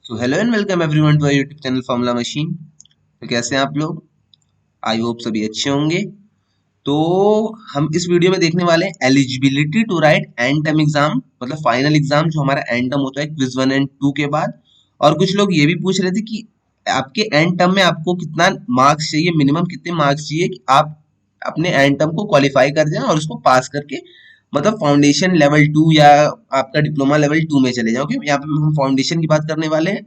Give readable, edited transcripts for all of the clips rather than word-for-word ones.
तो hello and welcome everyone to YouTube channel Formula Machine. तो कैसे हैं आप लोग? आई होप सभी अच्छे होंगे। तो हम इस वीडियो में देखने वाले हैं eligibility to write end term exam, मतलब फाइनल एग्जाम जो हमारा एंड टर्म होता है क्विज 1 एंड 2 के बाद। और कुछ लोग ये भी पूछ रहे थे कि आपके एंड टर्म में आपको कितना मार्क्स चाहिए, मिनिमम कितने मार्क्स चाहिए कि आप अपने एंड टर्म को क्वालिफाई कर जाएं और उसको पास करके मतलब फाउंडेशन लेवल 2 या आपका डिप्लोमा लेवल 2 में चले जाओ। यहाँ पे हम फाउंडेशन की बात करने वाले हैं।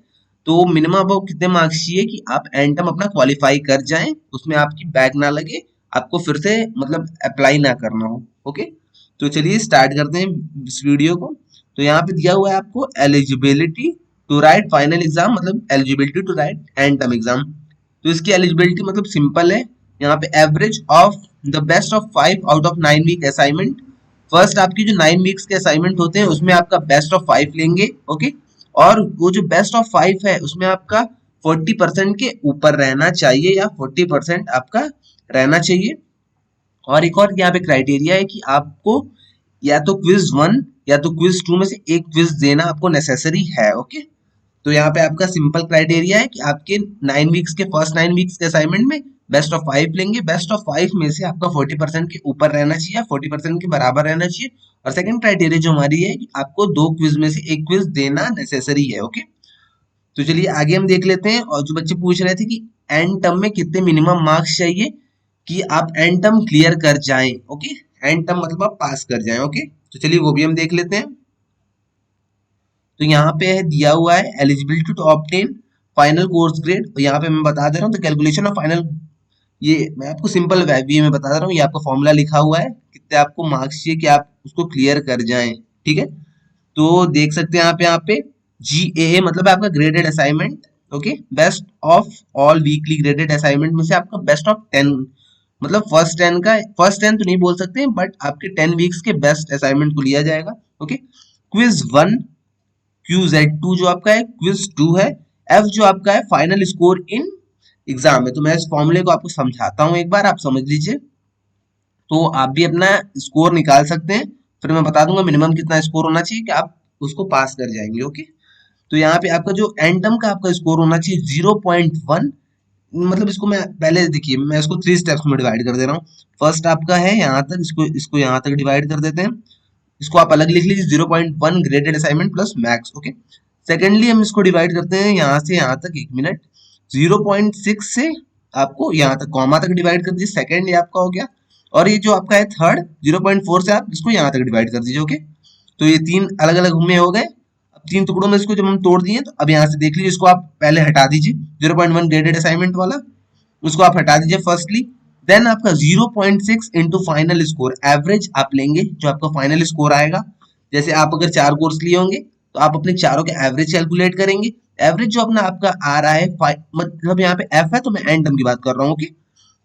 तो मिनिमम आपको कितने मार्क्स चाहिए कि आप एंड टर्म अपना क्वालिफाई कर जाएं, उसमें आपकी बैक ना लगे, आपको फिर से मतलब अप्लाई ना करना हो। ओके, तो चलिए स्टार्ट करते हैं इस वीडियो को। तो यहाँ पे दिया हुआ है आपको eligibility to write final exam, मतलब eligibility to write end term exam. तो इसकी एलिजिबिलिटी मतलब सिंपल है। यहाँ पे average of the best of 5 out of 9 week assignment. First आपकी जो 9 वीक्स के असाइनमेंट होते हैं उसमें आपका बेस्ट ऑफ 5 लेंगे। ओके, और वो जो बेस्ट ऑफ 5 है उसमें आपका 40% के ऊपर रहना चाहिए या 40% आपका रहना चाहिए। और एक और यहाँ पे क्राइटेरिया है कि आपको या तो क्विज 1 या तो क्विज 2 में से एक क्विज देना आपको नेसेसरी है। ओके, तो यहाँ पे आपका सिंपल क्राइटेरिया है कि आपके 9 वीक्स के फर्स्ट 9 वीक्स के असाइनमेंट में बेस्ट ऑफ 5 लेंगे। बेस्ट ऑफ 5 में से आपका 40% के ऊपर रहना चाहिए, 40% के बराबर रहना चाहिए। और सेकंड क्राइटेरिया जो हमारी है कि आपको 2 क्विज में से एक क्विज देना नेसेसरी है। ओके, तो चलिए आगे हम देख लेते हैं। और जो बच्चे पूछ रहे थे कि एंड टर्म में कितने मिनिमम मार्क्स चाहिए कि आप एंड टर्म क्लियर कर जाएं। ओके, एंड टर्म मतलब आप पास कर जाएं। ओके, तो चलिए वो भी हम देख लेते हैं। तो यहाँ पे है दिया हुआ है eligibility to obtain final course grade. और यहाँ पे मैं बता दे रहा हूँ तो कैलकुलेशन ऑफ फाइनल, ये मैं आपको सिंपल वे में बता दे रहा हूँ। ये आपका फॉर्मूला लिखा हुआ है कितने आपको मार्क्स चाहिए कि आप उसको क्लियर कर जाएं। ठीक है, तो देख सकते हैं आप यहाँ पे GAA मतलब आपका graded assignment. Okay, best of all weekly graded assignment में से आपका बेस्ट ऑफ 10, मतलब फर्स्ट 10 तो नहीं बोल सकते बट आपके 10 वीक्स के बेस्ट असाइनमेंट को लिया जाएगा। ओके, क्विज 1 QZ2 जो आपका है, क्विज 2 है, F जो आपका है फाइनल स्कोर इन एग्जाम है। तो मैं इस फॉर्मूले को आपको समझाता हूँ, एक बार आप समझ लीजिए तो आप भी अपना स्कोर निकाल सकते हैं। फिर मैं बता दूंगा मिनिमम कितना स्कोर होना चाहिए कि आप उसको पास कर जाएंगे। ओके, तो यहाँ पे आपका जो एंड टर्म का आपका स्कोर होना चाहिए 0.1। मतलब इसको मैं पहले देखिए, मैं इसको 3 स्टेप्स में डिवाइड कर दे रहा हूँ। फर्स्ट आपका है यहाँ तक, इसको इसको यहाँ तक डिवाइड कर देते हैं। इसको आप अलग लिख लीजिए 0.1 graded assignment plus max. Okay, secondly हम इसको डिवाइड करते हैं यहाँ से यहाँ तक, एक मिनट, 0.6 से आपको यहाँ तक कॉमा तक डिवाइड कर दीजिए, सेकेंड ये आपका हो गया। और ये जो आपका है थर्ड 0.4 से आप इसको यहाँ तक डिवाइड कर दीजिए। ओके, तो ये 3 अलग अलग में हो गए। अब 3 टुकड़ों में इसको जब हम तोड़ दिए तो अब यहाँ से देख लीजिए, इसको आप पहले हटा दीजिए 0.1 ग्रेडेड असाइनमेंट वाला, उसको आप हटा दीजिए फर्स्टली। देन आपका 0.6 इंटू फाइनल स्कोर, एवरेज आप लेंगे जो आपका फाइनल स्कोर आएगा। जैसे आप अगर 4 कोर्स लिए होंगे तो आप अपने चारों के एवरेज कैलकुलेट करेंगे। एवरेज जो अपना आपका आ रहा है, मतलब यहाँ पे एफ है तो मैं एंड टर्म की बात कर रहा हूँ। ओके,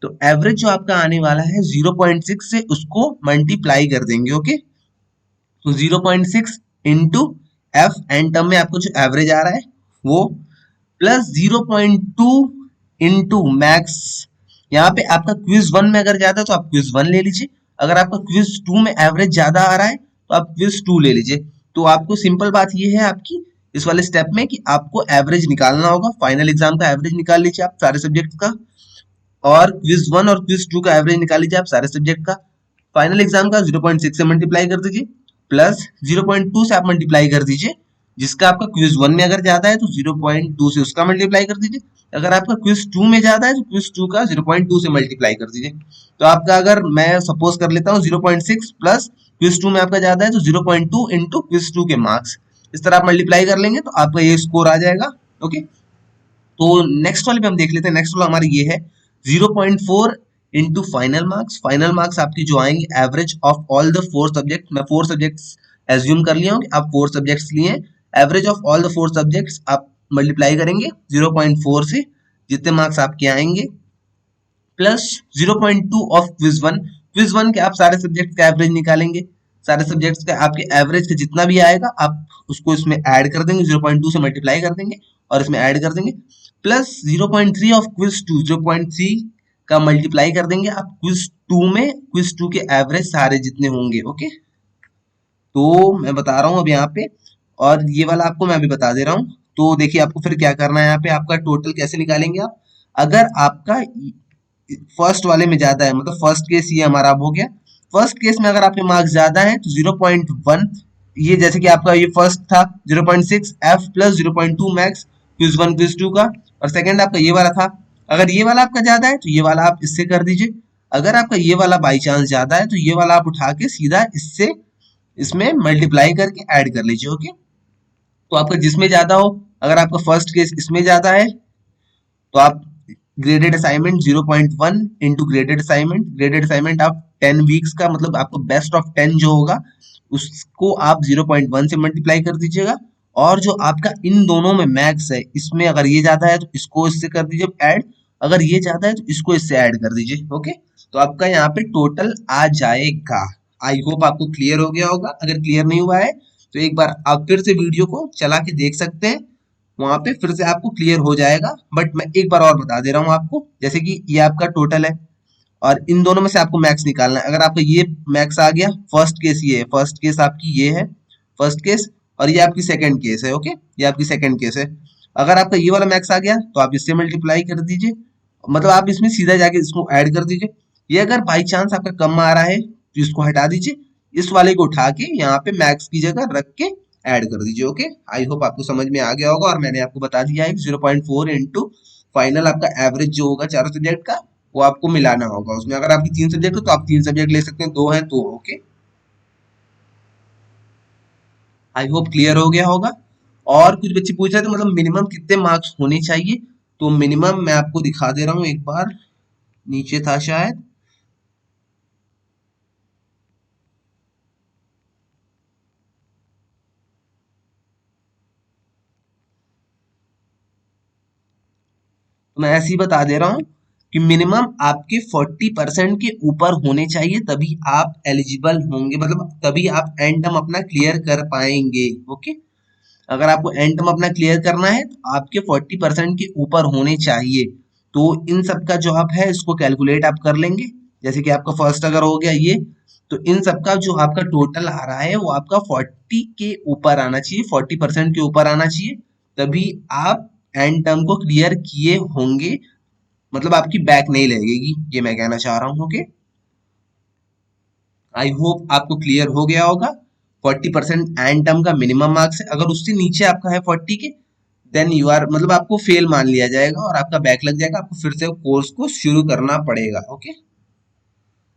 तो एवरेज जो आपका आने वाला है 0.6 से उसको मल्टीप्लाई कर देंगे। ओके, तो 0.6 इंटू एफ एंड टर्म में आपको जो एवरेज आ रहा है वो, प्लस 0.2 इंटू मैक्स। यहाँ पे आपका क्विज 1 में अगर जाता है तो आप क्विज 1 ले लीजिए, अगर आपका क्विज 2 में एवरेज ज्यादा आ रहा है तो आप क्विज 2 ले लीजिए। तो आपको सिंपल बात ये है आपकी इस वाले स्टेप में कि आपको एवरेज निकालना होगा। फाइनल एग्जाम का एवरेज निकाल लीजिए आप सारे सब्जेक्ट का, और क्विज 1 और क्विज 2 का एवरेज निकाल लीजिए आप सारे सब्जेक्ट का। फाइनल एग्जाम का 0.6 से मल्टीप्लाई कर दीजिए, प्लस 0.2 से आप मल्टीप्लाई कर दीजिए। जिसका आपका क्विज 1 में अगर ज्यादा है तो 0.2 से उसका मल्टीप्लाई कर दीजिए, अगर आपका क्विज 2 में ज्यादा है तो क्विज 2 का 0.2 से मल्टीप्लाई कर दीजिए। तो आपका अगर मैं सपोज कर लेता हूँ 0.6 प्लस क्विज 2 में आपका ज्यादा है तो 0.2 इंटू क्विज 2 के मार्क्स, इस तरह आप मल्टीप्लाई कर लेंगे तो आपका ये स्कोर आ जाएगा। ओके, तो नेक्स्ट वाले पे हम देख लेते हैं। नेक्स्ट वाला हमारा ये है 0.4 into final marks. Final marks आपकी जो आएंगे average of all the 4 subject, मैं 4 सब्जेक्ट्स एज्यूम कर लिया हूँ कि आप 4 सब्जेक्ट्स लिए, average of all the 4 subjects आप मल्टीप्लाई करेंगे 0.4 से, जितने मार्क्स आपके आएंगे, प्लस 0.2 ऑफ क्विज 1। क्विज 1 के आप सारे सब्जेक्ट का एवरेज निकालेंगे, सारे सब्जेक्ट्स का आपके एवरेज का जितना भी आएगा आप उसको इसमें ऐड कर देंगे, 0.2 से मल्टीप्लाई कर देंगे और इसमें ऐड कर देंगे, प्लस 0.3 ऑफ क्विज 2, 0.3 का मल्टीप्लाई कर देंगे आप क्विज 2 में, क्विज 2 के एवरेज सारे जितने होंगे। ओके, तो मैं बता रहा हूँ अब यहाँ पे, और ये वाला आपको मैं अभी बता दे रहा हूँ। तो देखिए आपको फिर क्या करना है, यहाँ पे आपका टोटल कैसे निकालेंगे आप, अगर आपका फर्स्ट वाले में ज्यादा है, मतलब फर्स्ट केस ये हमारा अब हो गया, फर्स्ट केस में अगर आपके मार्क्स ज्यादा है तो 0.1, ये जैसे कि आपका ये फर्स्ट था 0.6 F plus 0.2 max quiz 1 quiz 2 का, और सेकंड आपका ये वाला था, अगर ये वाला आपका ज्यादा है तो ये वाला आप इससे कर दीजिए, अगर आपका ये वाला बाई चांस ज्यादा है तो ये वाला आप उठा के सीधा इससे इसमें मल्टीप्लाई करके ऐड कर लीजिए। ओके, तो आपका जिसमें ज्यादा हो, अगर आपका फर्स्ट केस इसमें ज्यादा है तो आप graded assignment 0.1 into graded assignment आप 10 वीक्स का, मतलब आपको बेस्ट ऑफ 10 जो होगा उसको आप 0.1 से मल्टीप्लाई कर दीजिएगा, और जो आपका इन दोनों में मैक्स है इसमें अगर ये ज्यादा है तो इसको इससे कर दीजिए ऐड, अगर ये ज्यादा है तो इसको इससे ऐड कर दीजिए। ओके, तो आपका यहाँ पे टोटल आ जाएगा। आई होप आपको क्लियर हो गया होगा, अगर क्लियर नहीं हुआ है तो एक बार आप फिर से वीडियो को चला के देख सकते हैं, वहां पे फिर से आपको क्लियर हो जाएगा। बट मैं एक बार और बता दे रहा हूँ आपको, जैसे कि ये आपका टोटल है और इन दोनों में से आपको मैक्स निकालना है, अगर आपका ये मैक्स आ गया, फर्स्ट केस ये है, फर्स्ट केस आपकी ये है फर्स्ट केस, और ये आपकी सेकंड केस है। ओके, ये आपकी सेकंड केस है, अगर आपका ये वाला मैक्स आ गया तो आप इससे मल्टीप्लाई कर दीजिए, मतलब आप इसमें सीधा जाके इसको ऐड कर दीजिए, ये अगर बाई चांस आपका कम आ रहा है तो इसको हटा दीजिए, इस वाले को उठा के यहाँ पे मैक्स की जगह रख के ऐड कर दीजिए। ओके, आई होप आपको समझ में आ गया होगा, और मैंने आपको बता दिया है 0.4 इंटू फाइनल आपका एवरेज जो होगा चारों सब्जेक्ट का वो आपको मिलाना होगा, उसमें अगर आपकी 3 सब्जेक्ट हो तो आप 3 सब्जेक्ट ले सकते हैं, 2 है तो। ओके, आई होप क्लियर हो गया होगा। और कुछ बच्चे पूछ रहे थे मतलब मिनिमम कितने मार्क्स होने चाहिए, तो मिनिमम मैं आपको दिखा दे रहा हूँ एक बार, नीचे था शायद, तो मैं ऐसे ही बता दे रहा हूँ कि मिनिमम आपके 40% के ऊपर होने चाहिए, तभी आप एलिजिबल होंगे, मतलब तभी आप एंड टर्म अपना क्लियर कर पाएंगे। ओके, अगर आपको एंड टर्म अपना क्लियर करना है तो आपके 40% के ऊपर होने चाहिए, तो इन सब का जो आप है इसको कैलकुलेट आप कर लेंगे, जैसे कि आपका फर्स्ट अगर हो गया ये, तो इन सब का जो आपका टोटल आ रहा है वो आपका 40 के ऊपर आना चाहिए, 40% के ऊपर आना चाहिए, तभी आप एंड टर्म को क्लियर किए होंगे, मतलब आपकी बैक नहीं लगेगी, ये मैं कहना चाह रहा हूँ। ओके, आई होप आपको क्लियर हो गया होगा। 40% एंड टर्म का मिनिमम मार्क्स है, अगर उससे नीचे आपका है 40 के, देन यू आर, मतलब आपको फेल मान लिया जाएगा और आपका बैक लग जाएगा, आपको फिर से कोर्स को शुरू करना पड़ेगा। ओके,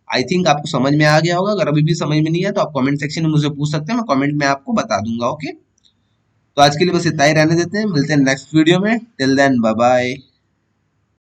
आई थिंक आपको समझ में आ गया होगा, अगर अभी भी समझ में नहीं है तो आप कमेंट सेक्शन में मुझे पूछ सकते हैं, मैं कमेंट में आपको बता दूंगा। ओके, तो आज के लिए बस इतना ही रहने देते हैं, मिलते हैं नेक्स्ट वीडियो में, टिल देन बाय बाय।